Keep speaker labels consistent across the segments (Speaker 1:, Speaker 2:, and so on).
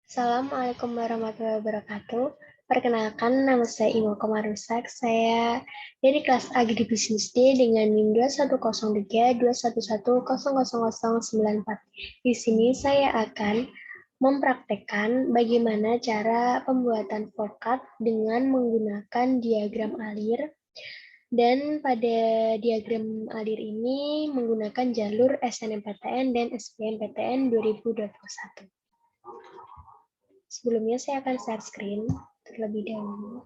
Speaker 1: Assalamualaikum warahmatullahi wabarakatuh. Perkenalkan, nama saya Imo Komarusak. Saya dari kelas Agri Bisnis D dengan NIM 210321100094. Di sini saya akan mempraktekkan bagaimana cara pembuatan forecast dengan menggunakan diagram alir. Dan pada diagram alir ini menggunakan jalur SNMPTN dan SBMPTN 2021. Sebelumnya saya akan share screen terlebih dahulu.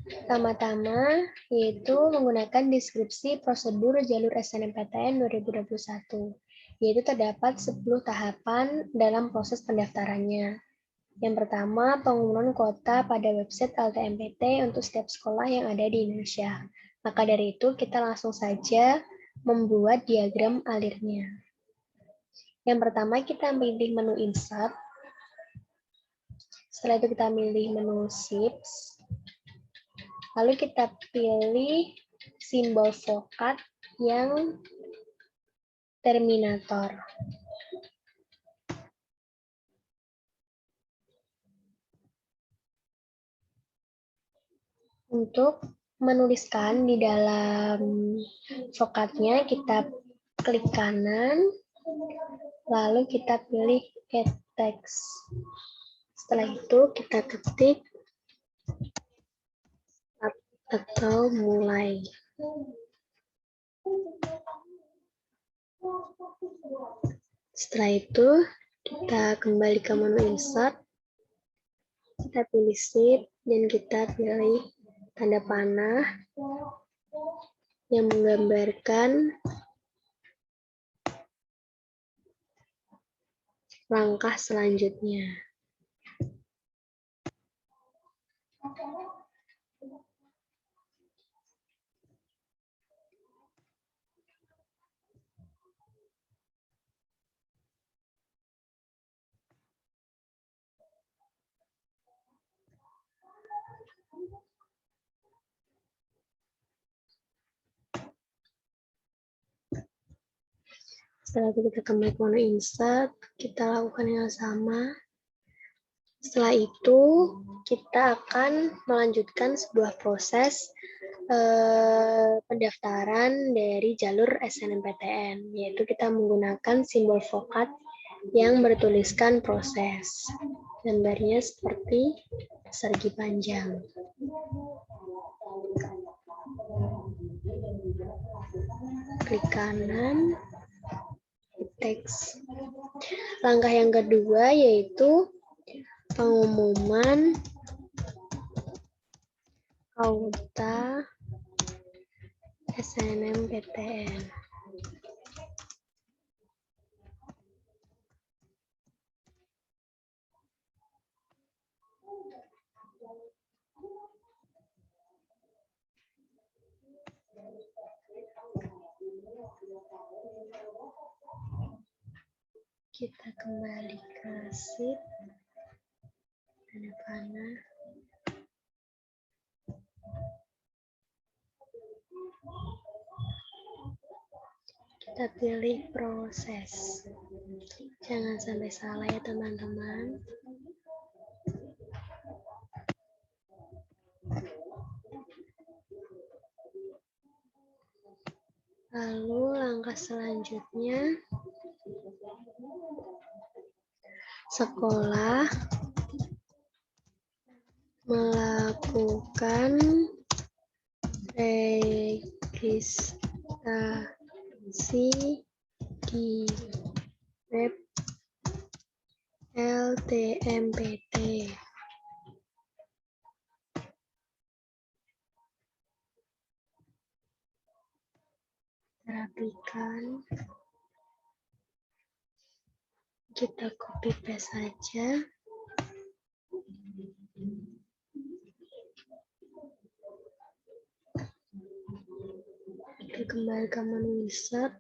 Speaker 1: Pertama-tama yaitu menggunakan deskripsi prosedur jalur SNMPTN 2021, yaitu terdapat 10 tahapan dalam proses pendaftarannya. Yang pertama, pengumuman kuota pada website LTMPT untuk setiap sekolah yang ada di Indonesia. Maka dari itu, kita langsung saja membuat diagram alirnya. Yang pertama, kita pilih menu Insert. Setelah itu kita pilih menu Shifts. Lalu kita pilih simbol forecast yang terminator. Untuk menuliskan di dalam forecast-nya, kita klik kanan, lalu kita pilih Add Text. Setelah itu kita ketik atau mulai. Setelah itu kita kembali ke menu Insert, kita pilih Shift dan kita pilih tanda panah yang menggambarkan langkah selanjutnya. Setelah itu kita kembali ke menu Insert, kita lakukan yang sama. Setelah itu kita akan melanjutkan sebuah proses pendaftaran dari jalur SNMPTN, yaitu kita menggunakan simbol forecast yang bertuliskan proses. Gambarnya seperti persegi panjang. Klik kanan, teks. Langkah yang kedua yaitu pengumuman kuota SNMPTN. Kita kembali ke sheet, tanda panah. Kita pilih proses. Jangan sampai salah ya teman-teman. Lalu langkah selanjutnya, sekolah melakukan registrasi di web LTMPT. Rapikan, kita copy paste saja. Kita kembali ke menu Insert.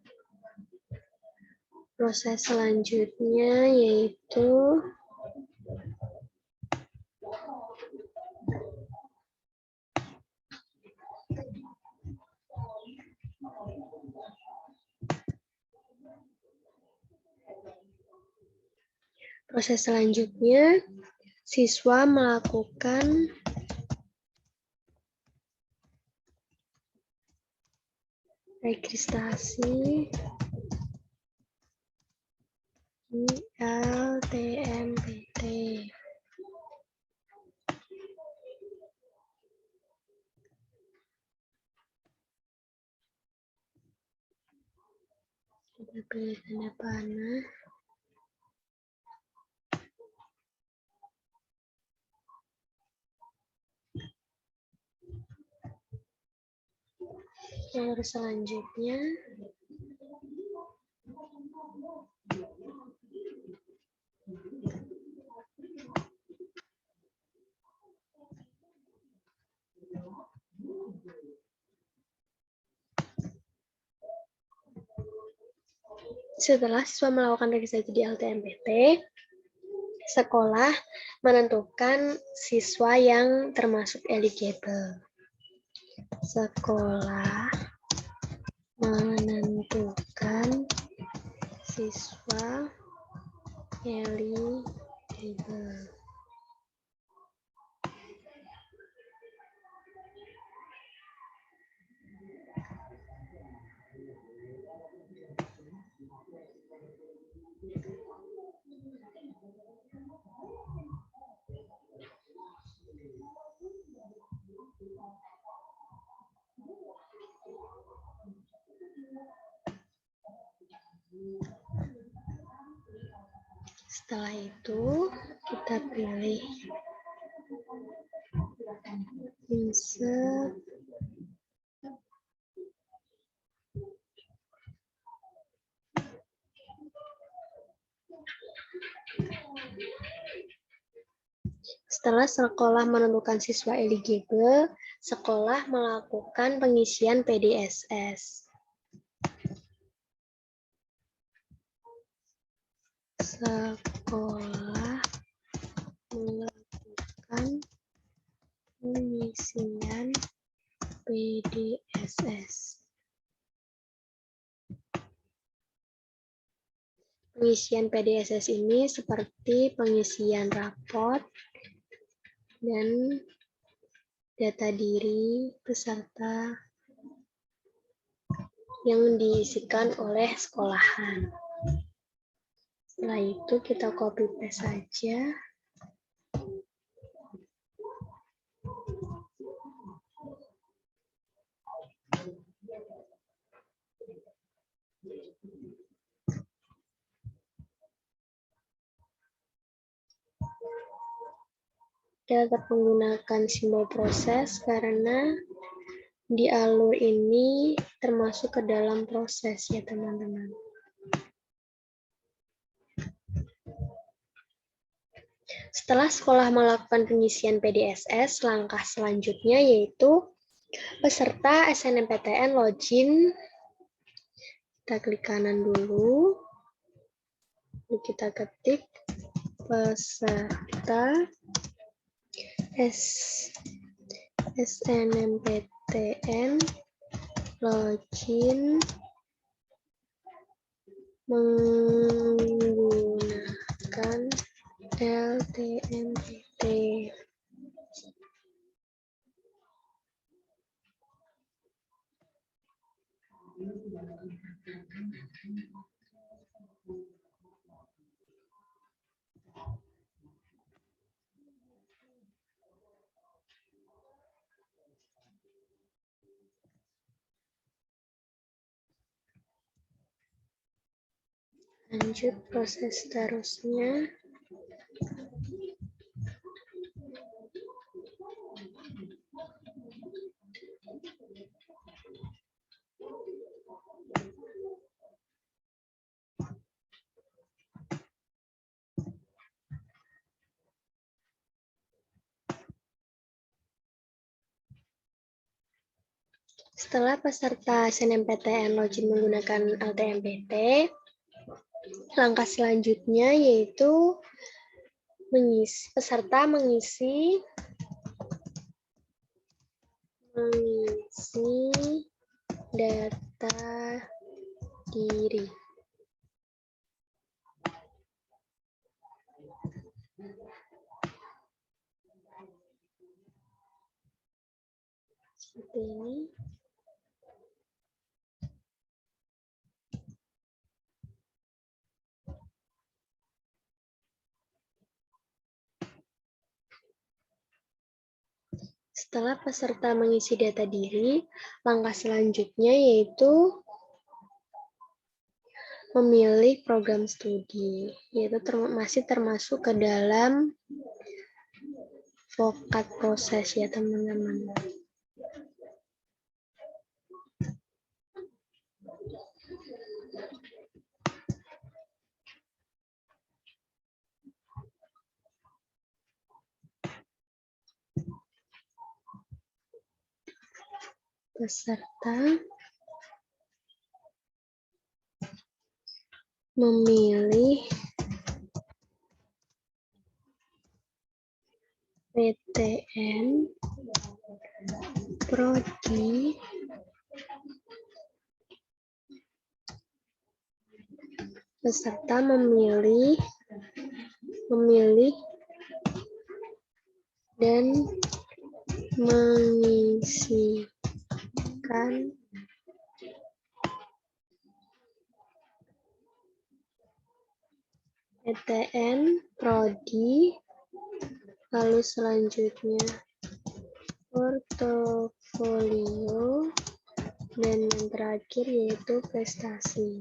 Speaker 1: Proses selanjutnya yaitu Proses selanjutnya, siswa melakukan registrasi di LTMPT. Kita pilih tanda panah. Jalur selanjutnya, setelah siswa melakukan registrasi di LTMPT, sekolah menentukan siswa yang termasuk eligible. Sekolah menentukan siswa eligible. Setelah itu, kita pilih insert Setelah sekolah menentukan siswa eligible, sekolah melakukan pengisian PDSS. Sekolah melakukan pengisian PDSS. Pengisian PDSS ini seperti pengisian raport dan data diri peserta yang diisikan oleh sekolahan. Setelah itu kita copy paste saja. Kita tetap menggunakan simbol proses karena di alur ini termasuk ke dalam proses ya teman-teman. Setelah sekolah melakukan pengisian PDSS, langkah selanjutnya yaitu peserta SNMPTN login. Kita klik kanan dulu. Lalu kita ketik peserta SNMPTN login menggunakan LTMPT. Lanjut proses seterusnya. Setelah peserta SNMPTN login menggunakan LTMPT, langkah selanjutnya yaitu peserta mengisi data diri. Seperti ini. Setelah peserta mengisi data diri, langkah selanjutnya yaitu memilih program studi, yaitu masih termasuk ke dalam vokat proses ya teman-teman. Peserta memilih PTN, prodi, peserta memilih dan mengisikan PTN, prodi, lalu selanjutnya portofolio, dan yang terakhir yaitu prestasi.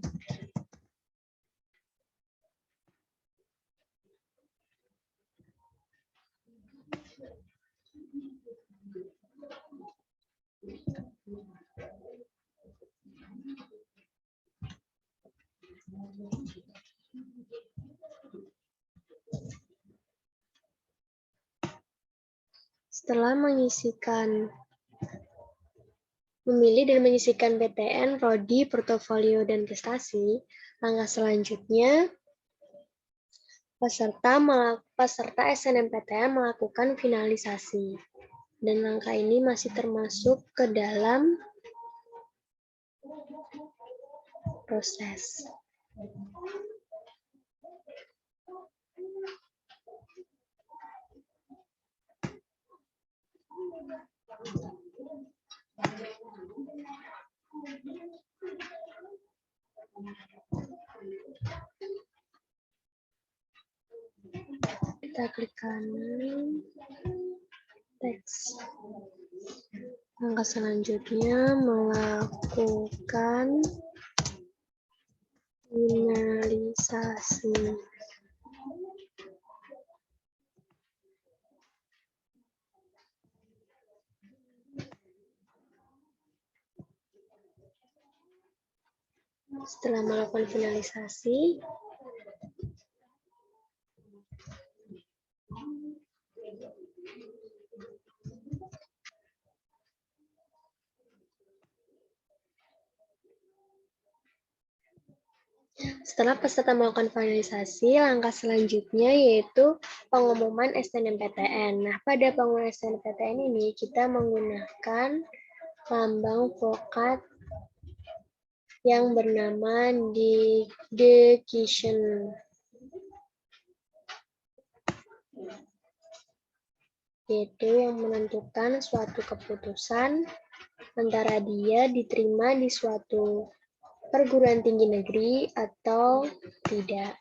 Speaker 1: Setelah memilih dan mengisikan PTN, prodi, portofolio, dan prestasi, langkah selanjutnya peserta SNMPTN melakukan finalisasi. Dan langkah ini masih termasuk ke dalam proses. Kita klik kanan, teks. Langkah selanjutnya melakukan finalisasi. Setelah melakukan finalisasi, setelah peserta melakukan finalisasi, langkah selanjutnya yaitu pengumuman SNMPTN. Nah, pada pengumuman SNMPTN ini kita menggunakan lambang vokat yang bernama decision, yaitu yang menentukan suatu keputusan antara dia diterima di suatu perguruan tinggi negeri atau tidak.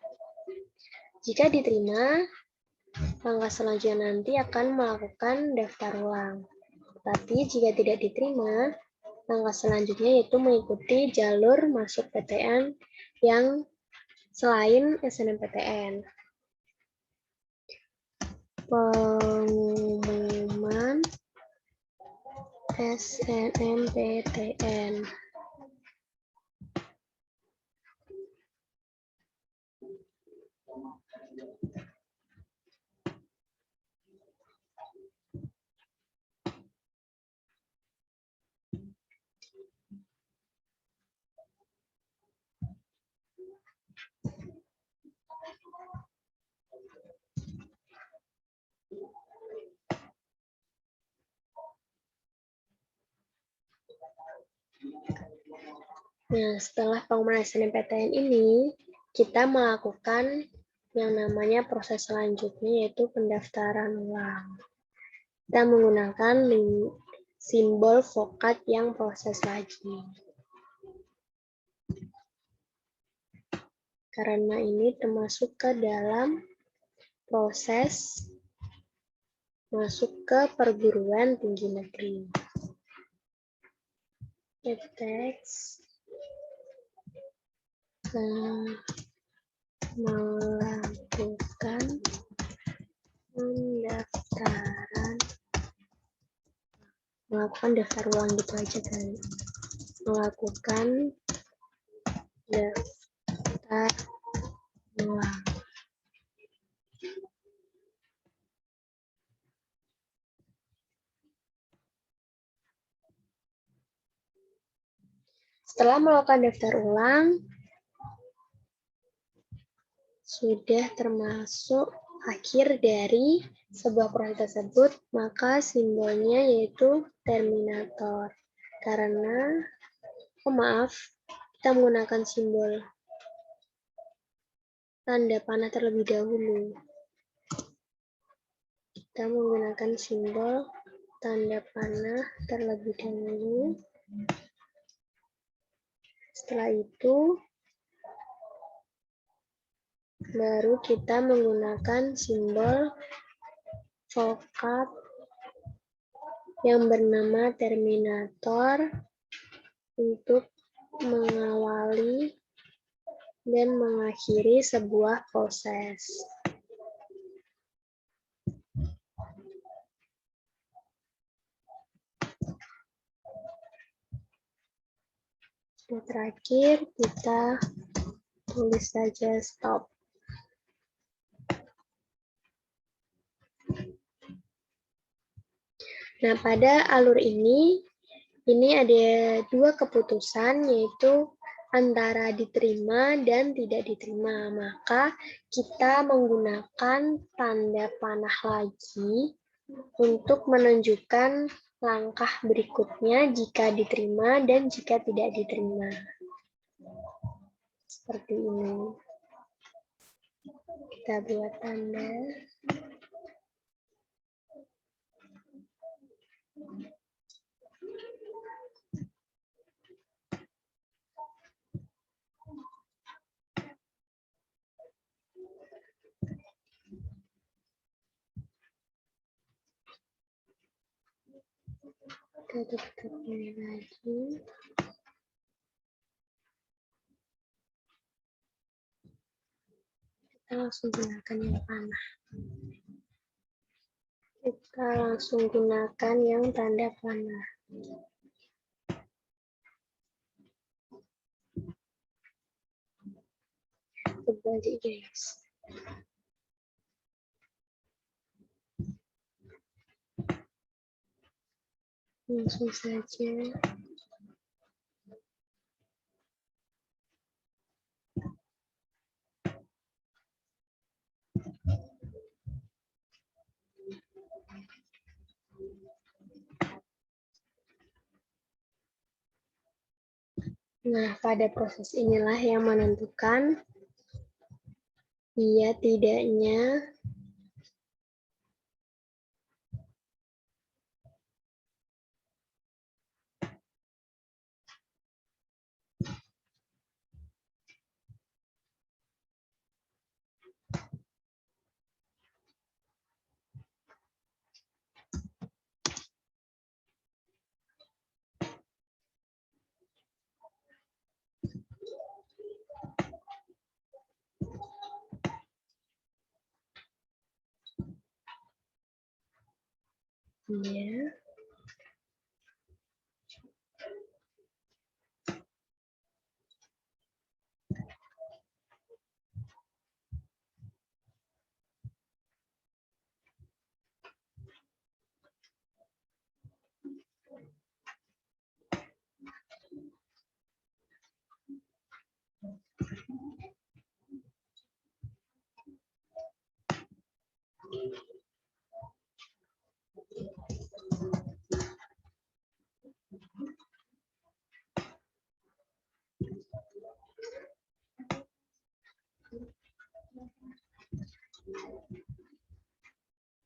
Speaker 1: Jika diterima, langkah selanjutnya nanti akan melakukan daftar ulang. Tapi jika tidak diterima, langkah selanjutnya yaitu mengikuti jalur masuk PTN yang selain SNMPTN. Pengumuman SNMPTN. Nah, setelah pengumuman SNMPTN ini, kita melakukan yang namanya proses selanjutnya, yaitu pendaftaran ulang. Kita menggunakan simbol vokat yang proses lagi. Karena ini termasuk ke dalam proses masuk ke perguruan tinggi negeri. Teks melakukan daftar ulang gitu aja kan. Melakukan daftar ulang. Setelah melakukan daftar ulang, sudah termasuk akhir dari sebuah proses tersebut, maka simbolnya yaitu terminator. Karena, kita menggunakan simbol tanda panah terlebih dahulu. Kita menggunakan simbol tanda panah terlebih dahulu. Setelah itu, baru kita menggunakan simbol vokat yang bernama terminator untuk mengawali dan mengakhiri sebuah proses. Setelah terakhir, kita tulis saja stop. Nah, pada alur ini ada dua keputusan, yaitu antara diterima dan tidak diterima. Maka kita menggunakan tanda panah lagi untuk menunjukkan langkah berikutnya jika diterima dan jika tidak diterima. Seperti ini. Kita buat tanda. Kita tutup ini lagi. Kita langsung gunakan yang panah. Kita langsung gunakan yang tanda panah. Kembali, guys. Langsung saja. Nah, pada proses inilah yang menentukan iya tidaknya iya.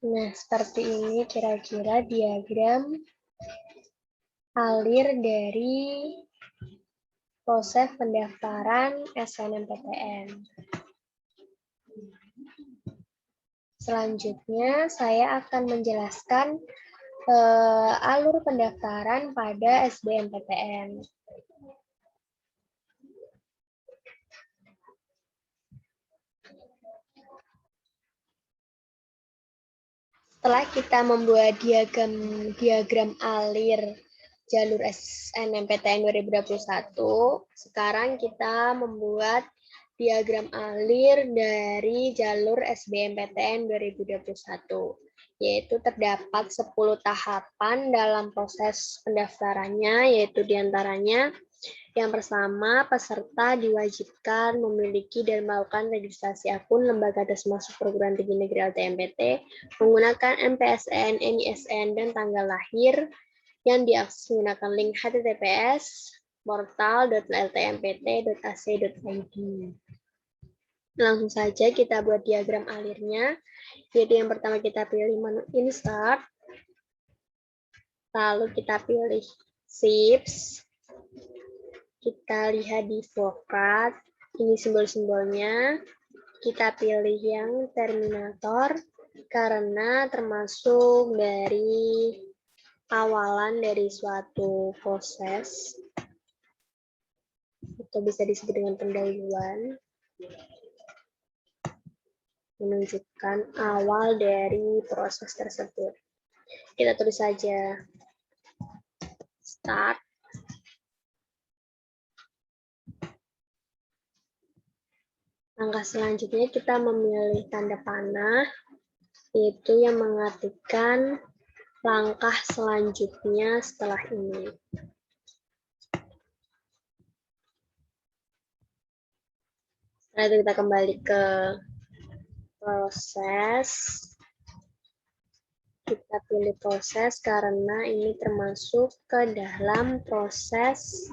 Speaker 1: Nah, seperti ini kira-kira diagram alir dari proses pendaftaran SNMPTN. Selanjutnya, saya akan menjelaskan alur pendaftaran pada SBMPTN. Setelah kita membuat diagram alir jalur SNMPTN 2021, sekarang kita membuat diagram alir dari jalur SBMPTN 2021, yaitu terdapat 10 tahapan dalam proses pendaftarannya, yaitu diantaranya yang pertama, peserta diwajibkan memiliki dan melakukan registrasi akun Lembaga Tes Masuk Perguruan Tinggi Negeri LTMPT menggunakan MPSN, NISN, dan tanggal lahir yang diakses menggunakan link https://portal.ltmpt.ac.id. Langsung saja kita buat diagram alirnya. Jadi yang pertama kita pilih menu Insert, lalu kita pilih Shifts. Kita lihat di Vokrat, ini simbol-simbolnya. Kita pilih yang Terminator, karena termasuk dari awalan dari suatu proses. Atau bisa disebut dengan pendahuluan. Menunjukkan awal dari proses tersebut. Kita tulis saja Start. Langkah selanjutnya kita memilih tanda panah, yaitu yang mengartikan langkah selanjutnya setelah ini. Setelah itu kita kembali ke proses. Kita pilih proses karena ini termasuk ke dalam proses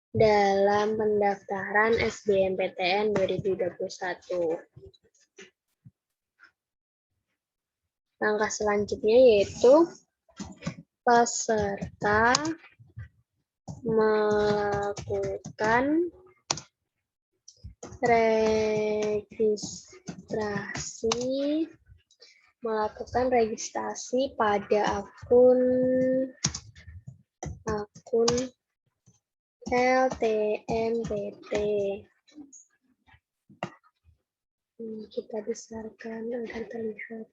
Speaker 1: dalam pendaftaran SBMPTN 2021. Langkah selanjutnya yaitu peserta melakukan registrasi pada akun LTMPT. Kita besarkan agar terlihat.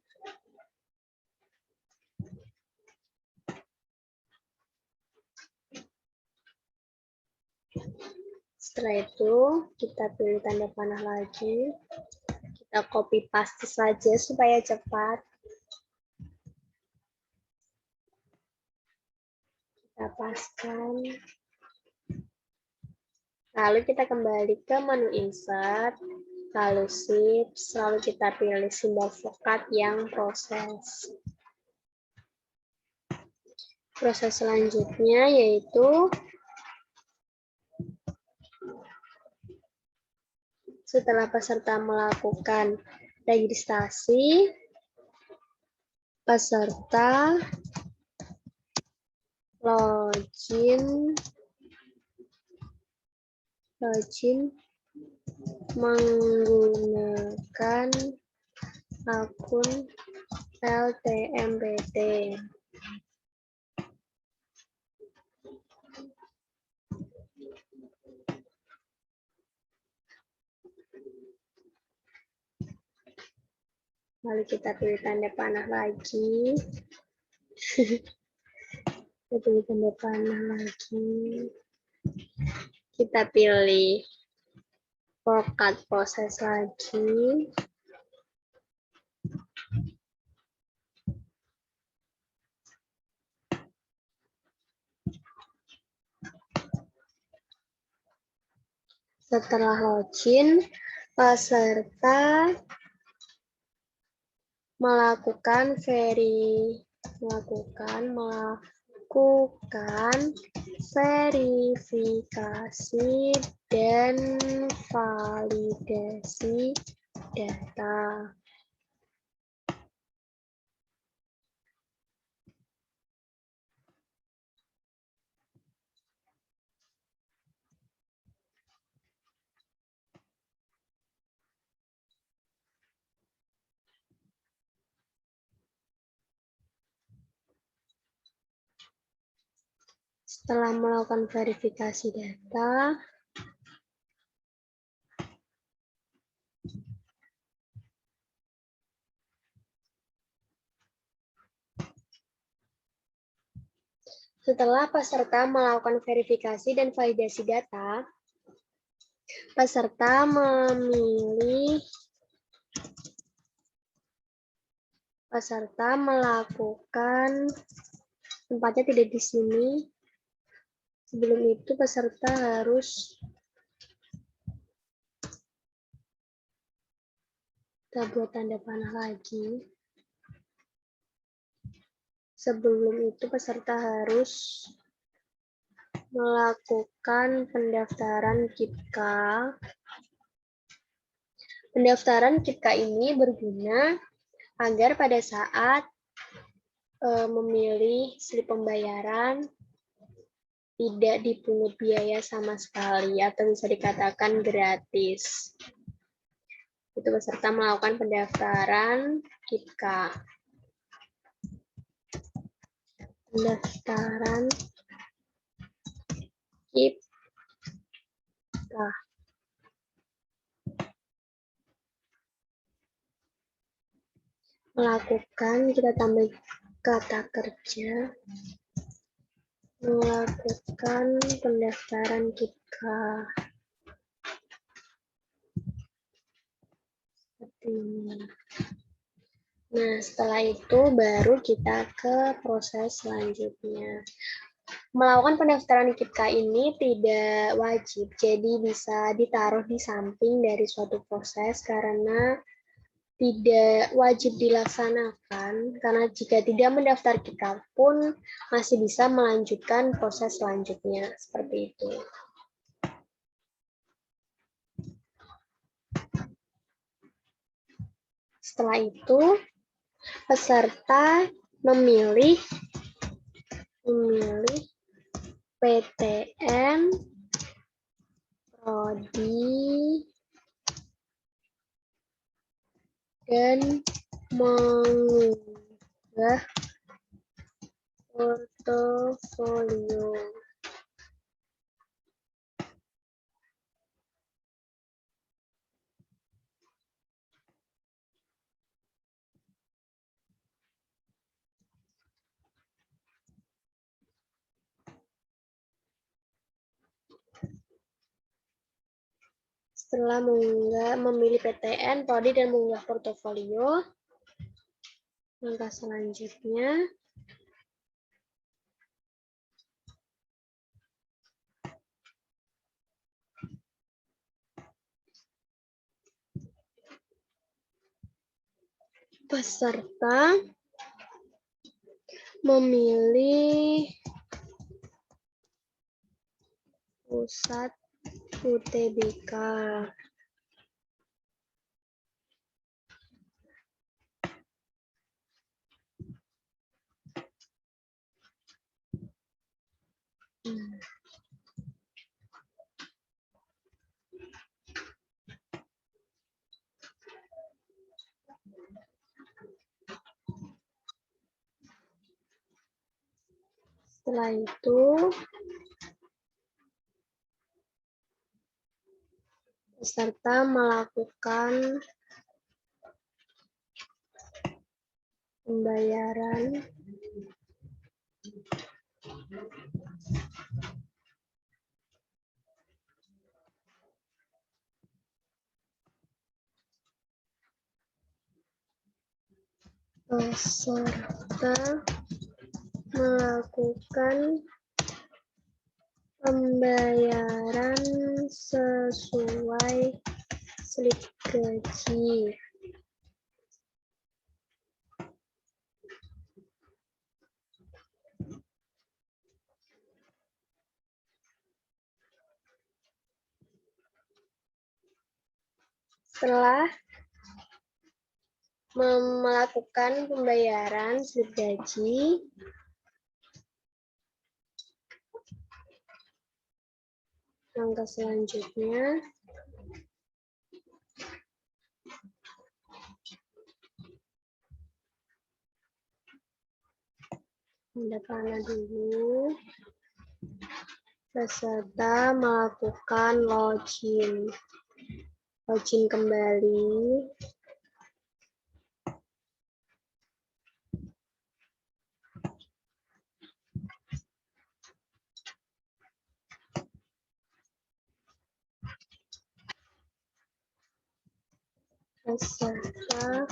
Speaker 1: Setelah itu, kita pilih tanda panah lagi. Kita copy paste saja supaya cepat. Kita paskan. Lalu kita kembali ke menu Insert, lalu Shift, lalu kita pilih simbol Vokrat yang proses. Proses selanjutnya yaitu setelah peserta melakukan registrasi, peserta login menggunakan akun LTMPT. Lalu kita pilih tanda panah lagi. Kita pilih tanda panah lagi. Kita pilih Vokrat proses lagi. Setelah login, peserta melakukan verifikasi dan validasi data. Setelah melakukan verifikasi data, setelah peserta melakukan verifikasi dan validasi data, peserta melakukan, tempatnya tidak di sini. Sebelum itu peserta harus kita buat tanda panah lagi. Sebelum itu peserta harus melakukan pendaftaran KIPKA. Pendaftaran KIPKA ini berguna agar pada saat memilih slip pembayaran tidak dipungut biaya sama sekali atau bisa dikatakan gratis. Itu peserta melakukan pendaftaran KIPKA. Pendaftaran KIPKA. Melakukan, kita tambah kata kerja. Melakukan pendaftaran KIPKA. Seperti ini. Nah, setelah itu baru kita ke proses selanjutnya. Melakukan pendaftaran KIPKA ini tidak wajib, jadi bisa ditaruh di samping dari suatu proses karena tidak wajib dilaksanakan, karena jika tidak mendaftar KIPKA pun masih bisa melanjutkan proses selanjutnya, seperti itu. Setelah itu, peserta memilih PTN, prodi, dan mengunggah portofolio. Setelah memilih PTN, prodi, dan mengunggah portofolio, langkah selanjutnya peserta memilih pusat UTBK. Setelah itu, peserta melakukan pembayaran sesuai slip gaji. Setelah melakukan pembayaran slip gaji, langkah selanjutnya tanda panah dulu. peserta melakukan login kembali. Peserta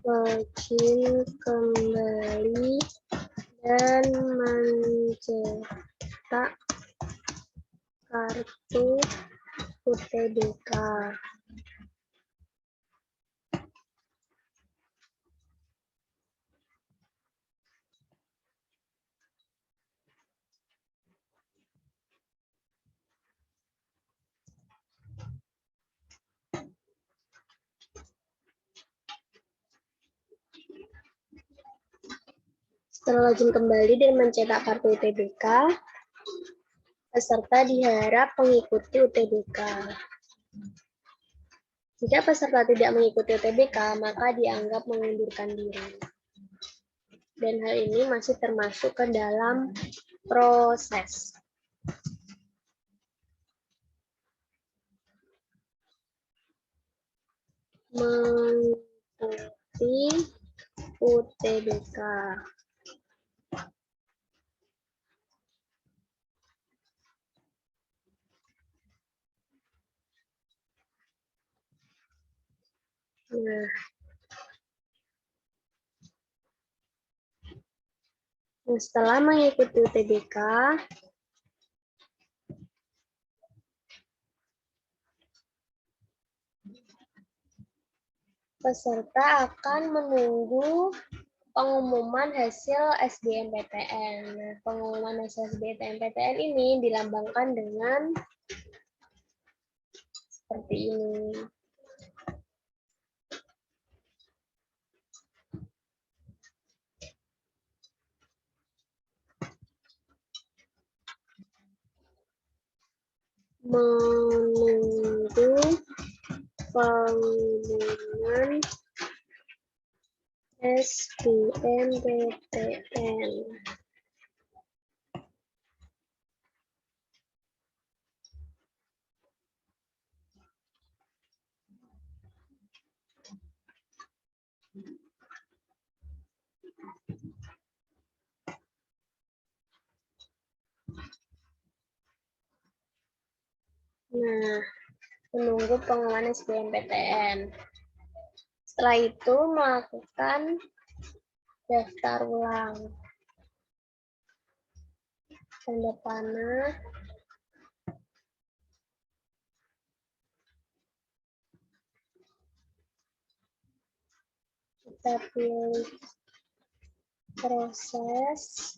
Speaker 1: login kembali dan mencetak kartu UTBK. Setelah login kembali dan mencetak kartu UTBK, peserta diharap mengikuti UTBK. Jika peserta tidak mengikuti UTBK, maka dianggap mengundurkan diri. Dan hal ini masih termasuk ke dalam proses. Mengikuti UTBK. Nah, setelah mengikuti UTBK, peserta akan menunggu pengumuman hasil SBMPTN. Nah, pengumuman hasil SBMPTN ini dilambangkan dengan seperti ini. Menunggu pengumuman SBMPTN. Nah, menunggu pengumuman SBMPTN. Setelah itu melakukan daftar ulang. Tanda panah. Kita pilih proses.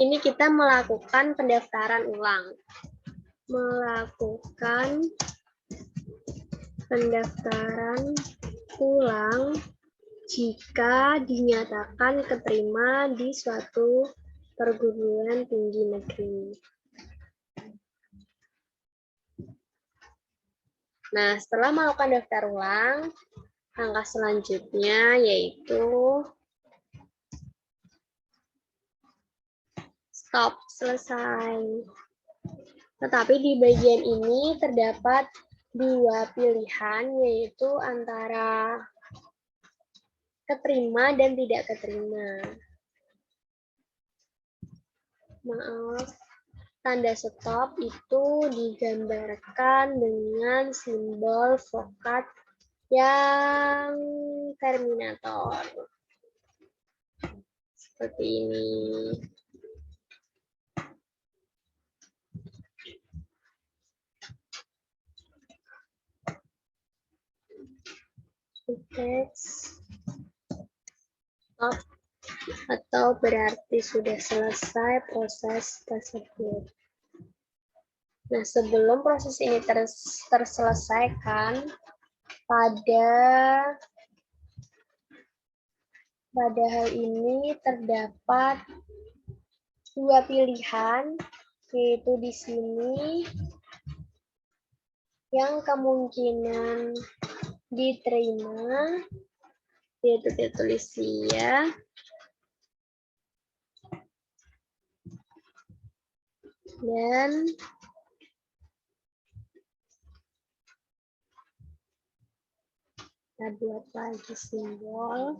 Speaker 1: Ini kita melakukan pendaftaran ulang. Melakukan pendaftaran ulang jika dinyatakan keterima di suatu perguruan tinggi negeri. Nah, setelah melakukan daftar ulang, langkah selanjutnya yaitu stop, selesai. Tetapi di bagian ini terdapat dua pilihan, yaitu antara keterima dan tidak keterima. Maaf, tanda stop itu digambarkan dengan simbol vokat yang terminator. Seperti ini. Teks stop atau berarti sudah selesai proses tersebut. Nah, sebelum proses ini terselesaikan, pada hal ini terdapat dua pilihan, yaitu di sini yang kemungkinan diterima, yaitu ditulis ya, dan kita buat lagi simbol.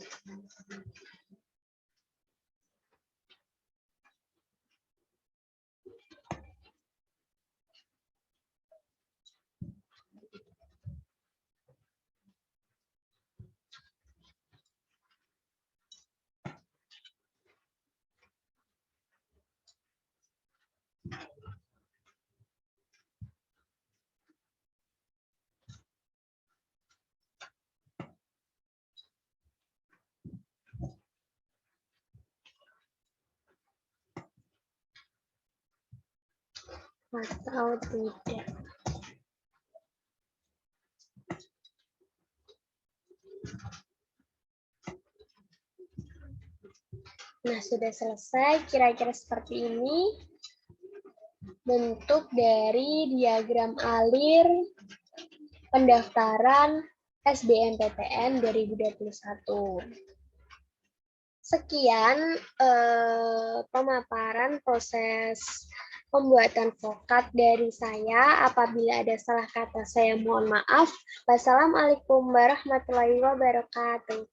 Speaker 1: Atau tidak. Nah, sudah selesai. Kira-kira seperti ini bentuk dari diagram alir pendaftaran SBMPTN 2021. Sekian pemaparan proses pembuatan vokat dari saya. Apabila ada salah kata, saya mohon maaf. Wassalamualaikum warahmatullahi wabarakatuh.